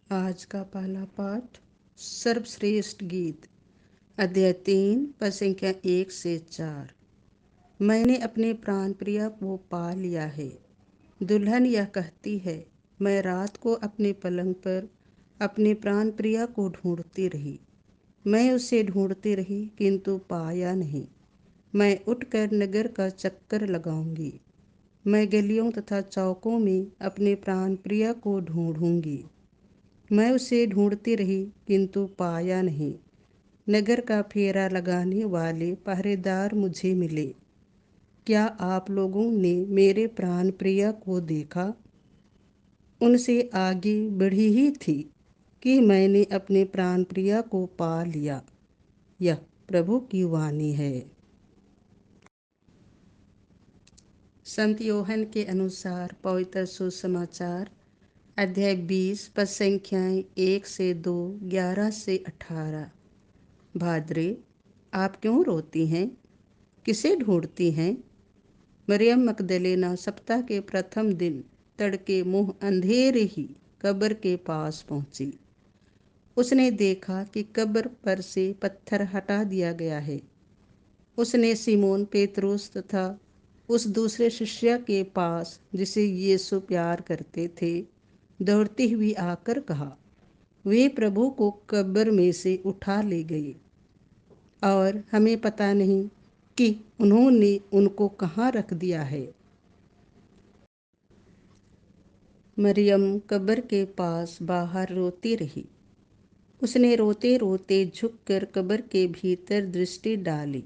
आज का पहला पाठ सर्वश्रेष्ठ गीत अध्याय 3 पद संख्या 1 से 4। मैंने अपने प्राण प्रिया को पा लिया है। दुल्हन यह कहती है, मैं रात को अपने पलंग पर अपने प्राण प्रिया को ढूंढती रही। मैं उसे ढूंढती रही किंतु पाया नहीं। मैं उठकर नगर का चक्कर लगाऊंगी। मैं गलियों तथा चौकों में अपने प्राण प्रिया को ढूंढूंगी। मैं उसे ढूंढती रही किंतु पाया नहीं। नगर का फेरा लगाने वाले पहरेदार मुझे मिले। क्या आप लोगों ने मेरे प्राण प्रिया को देखा? उनसे आगे बढ़ी ही थी कि मैंने अपने प्राण प्रिया को पा लिया। यह प्रभु की वाणी है। संत योहन के अनुसार पवित्र सुसमाचार अध्याय 20 पद संख्याएं 1 से 2, 11 से 18। भाद्रे, आप क्यों रोती हैं? किसे ढूंढती हैं? मरियम मगदलेना सप्ताह के प्रथम दिन तड़के मुंह अंधेरे ही कब्र के पास पहुंची। उसने देखा कि कब्र पर से पत्थर हटा दिया गया है। उसने सिमोन पेतरुस तथा उस दूसरे शिष्य के पास जिसे यीशु प्यार करते थे दौड़ती हुई आकर कहा, वे प्रभु को कब्र में से उठा ले गए और हमें पता नहीं कि उन्होंने उनको कहाँ रख दिया है। मरियम कब्र के पास बाहर रोती रही। उसने रोते रोते झुककर कब्र के भीतर दृष्टि डाली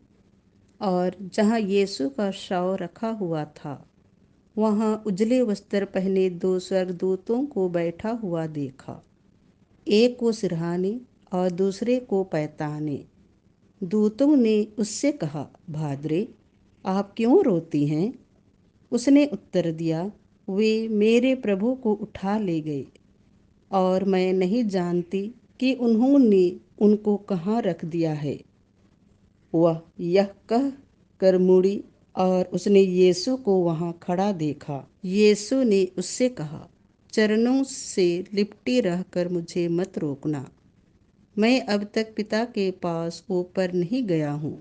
और जहाँ यीशु का शव रखा हुआ था वहाँ उजले वस्त्र पहने 2 स्वर्गदूतों को बैठा हुआ देखा, एक को सिरहाने और दूसरे को पैताने। दूतों ने उससे कहा, भाद्रे, आप क्यों रोती हैं? उसने उत्तर दिया, वे मेरे प्रभु को उठा ले गए और मैं नहीं जानती कि उन्होंने उनको कहाँ रख दिया है। वह यह कह कर मुड़ी और उसने यीशु को वहाँ खड़ा देखा। यीशु ने उससे कहा, चरणों से लिपटी रहकर मुझे मत रोकना। मैं अब तक पिता के पास ऊपर नहीं गया हूँ।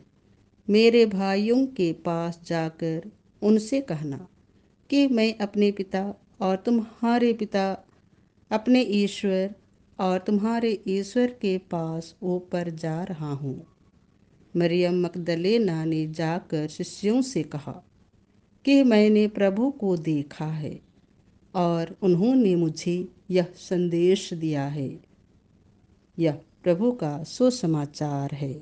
मेरे भाइयों के पास जाकर उनसे कहना कि मैं अपने पिता और तुम्हारे पिता, अपने ईश्वर और तुम्हारे ईश्वर के पास ऊपर जा रहा हूँ। मरियम मगदलेना ने जाकर शिष्यों से कहा कि मैंने प्रभु को देखा है और उन्होंने मुझे यह संदेश दिया है। यह प्रभु का सुसमाचार है।